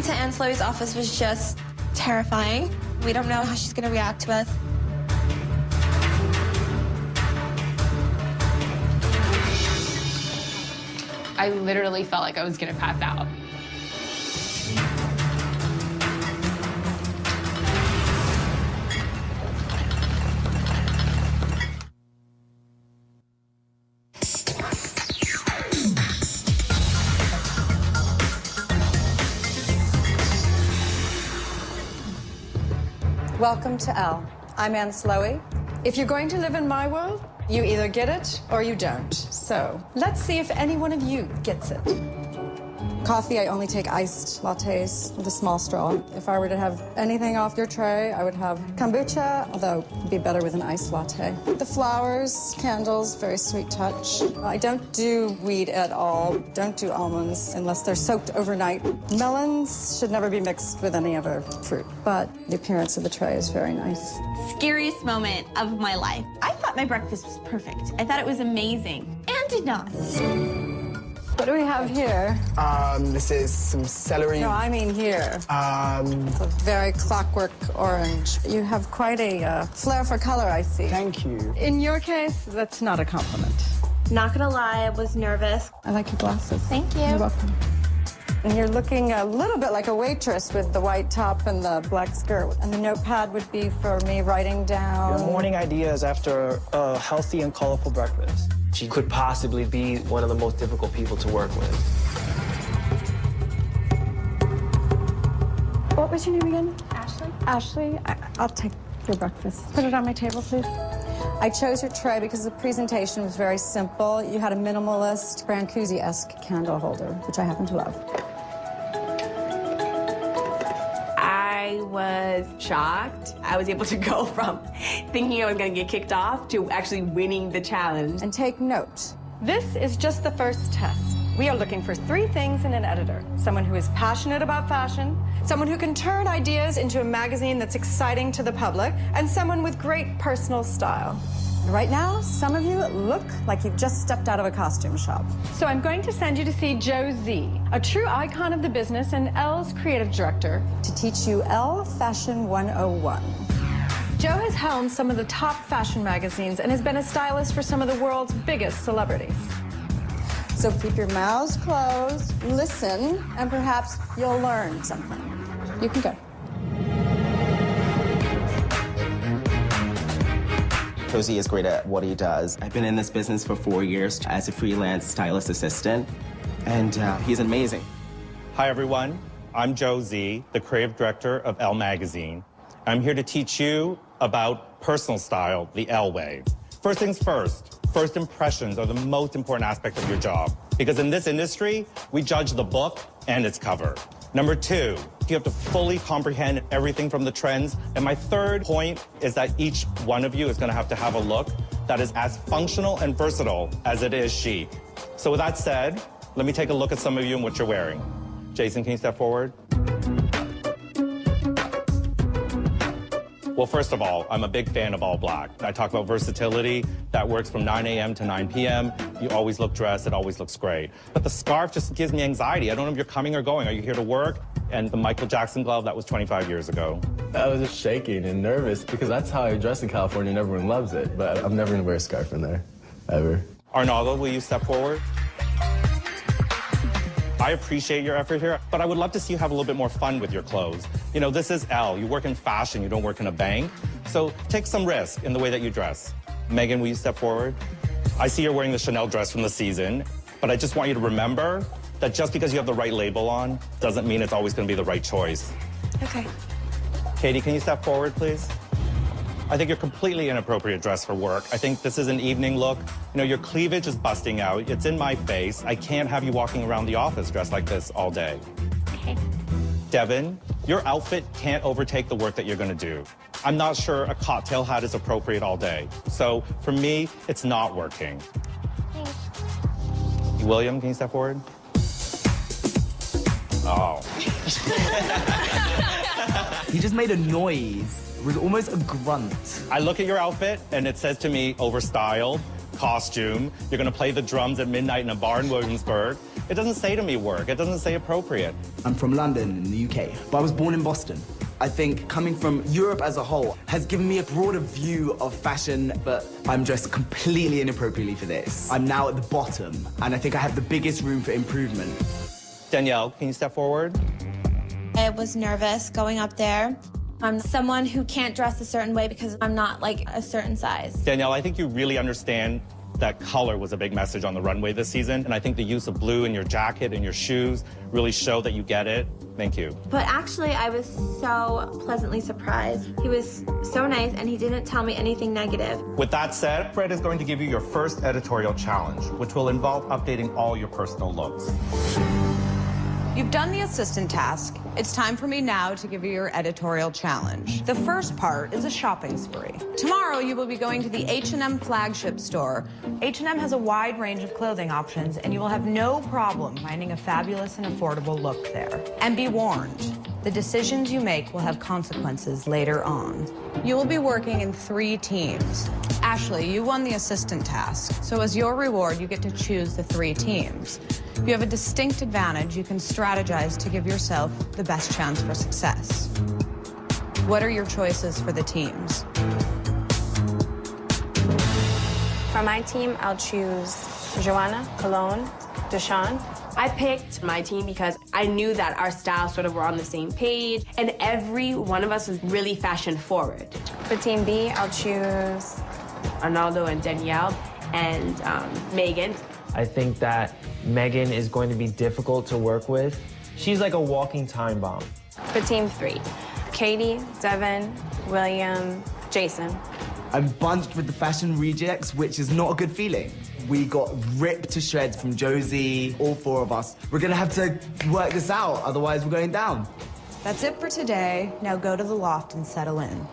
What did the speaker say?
into Anne Slowey's office was just terrifying. We don't know how she's going to react to us. I literally felt like I was going to pass out. Welcome to Elle. I'm Anne Slowey. If you're going to live in my world, you either get it or you don't. So let's see if any one of you gets it. Coffee, I only take iced lattes with a small straw. If I were to have anything off your tray, I would have kombucha, although it'd be better with an iced latte. The flowers, candles, very sweet touch. I don't do weed at all. Don't do almonds unless they're soaked overnight. Melons should never be mixed with any other fruit, but the appearance of the tray is very nice. Scariest moment of my life. I thought my breakfast was perfect. I thought it was amazing, and did not. What do we have here? This is some celery. No, I mean here. It's a very clockwork orange. You have quite a flair for color, I see. Thank you. In your case, that's not a compliment. Not gonna lie, I was nervous. I like your glasses. Thank you. You're welcome. And you're looking a little bit like a waitress with the white top and the black skirt. And the notepad would be for me writing down... Your morning ideas after a healthy and colorful breakfast. She could possibly be one of the most difficult people to work with. What was your name again? Ashley? Ashley, I'll take your breakfast. Put it on my table, please. I chose your tray because the presentation was very simple. You had a minimalist, Brancusi-esque candle holder, which I happen to love. I was shocked. I was able to go from thinking I was going to get kicked off to actually winning the challenge. And take note. This is just the first test. We are looking for 3 things in an editor. Someone who is passionate about fashion, someone who can turn ideas into a magazine that's exciting to the public, and someone with great personal style. Right now, some of you look like you've just stepped out of a costume shop. So I'm going to send you to see Joe Z, a true icon of the business and Elle's creative director, to teach you Elle Fashion 101. Joe has helmed some of the top fashion magazines and has been a stylist for some of the world's biggest celebrities. So keep your mouths closed, listen, and perhaps you'll learn something. You can go. Josie is great at what he does. I've been in this business for 4 years as a freelance stylist assistant, and he's amazing. Hi, everyone. I'm Joe Z, the creative director of Elle Magazine. I'm here to teach you about personal style, the Elle way. First things first impressions are the most important aspect of your job, because in this industry, we judge the book and its cover. Number 2, you have to fully comprehend everything from the trends. And my third point is that each one of you is going to have a look that is as functional and versatile as it is chic. So with that said, let me take a look at some of you and what you're wearing. Jason, can you step forward? Well, first of all, I'm a big fan of all black. I talk about versatility. That works from 9 a.m. to 9 p.m. You always look dressed. It always looks great. But the scarf just gives me anxiety. I don't know if you're coming or going. Are you here to work? And the Michael Jackson glove, that was 25 years ago. I was just shaking and nervous because that's how I dress in California and everyone loves it. But I'm never going to wear a scarf in there, ever. Arnaldo, will you step forward? I appreciate your effort here, but I would love to see you have a little bit more fun with your clothes. You know, this is Elle. You work in fashion, you don't work in a bank. So take some risk in the way that you dress. Megan, will you step forward? I see you're wearing the Chanel dress from the season, but I just want you to remember that just because you have the right label on doesn't mean it's always going to be the right choice. Okay. Katie, can you step forward, please? I think you're completely inappropriate dressed for work. I think this is an evening look. You know, your cleavage is busting out. It's in my face. I can't have you walking around the office dressed like this all day. Okay. Devin, your outfit can't overtake the work that you're going to do. I'm not sure a cocktail hat is appropriate all day. So for me, it's not working. Thanks. William, can you step forward? Oh. He just made a noise. It was almost a grunt. I look at your outfit, and it says to me, overstyled, costume. You're going to play the drums at midnight in a bar in Williamsburg. It doesn't say to me work. It doesn't say appropriate. I'm from London in the UK, but I was born in Boston. I think coming from Europe as a whole has given me a broader view of fashion, but I'm dressed completely inappropriately for this. I'm now at the bottom, and I think I have the biggest room for improvement. Danielle, can you step forward? I was nervous going up there. I'm someone who can't dress a certain way because I'm not like a certain size. Danielle, I think you really understand that color was a big message on the runway this season, and I think the use of blue in your jacket and your shoes really show that you get it. Thank you. But actually, I was so pleasantly surprised. He was so nice, and he didn't tell me anything negative. With that said, Fred is going to give you your first editorial challenge, which will involve updating all your personal looks. You've done the assistant task. It's time for me now to give you your editorial challenge. The first part is a shopping spree. Tomorrow, you will be going to the H&M flagship store. H&M has a wide range of clothing options, and you will have no problem finding a fabulous and affordable look there. And be warned, the decisions you make will have consequences later on. You will be working in 3 teams. Ashley, you won the assistant task, so as your reward, you get to choose the 3 teams. You have a distinct advantage. You can strategize to give yourself the best chance for success. What are your choices for the teams? For my team, I'll choose Joanna, Cologne, Deshawn. I picked my team because I knew that our styles sort of were on the same page, and every one of us was really fashion forward. For team B, I'll choose Arnaldo and Danielle and Megan. I think that Megan is going to be difficult to work with. She's like a walking time bomb. For team 3, Katie, Devin, William, Jason. I'm bunched with the fashion rejects, which is not a good feeling. We got ripped to shreds from Josie, all 4 of us. We're gonna have to work this out, otherwise we're going down. That's it for today. Now go to the loft and settle in.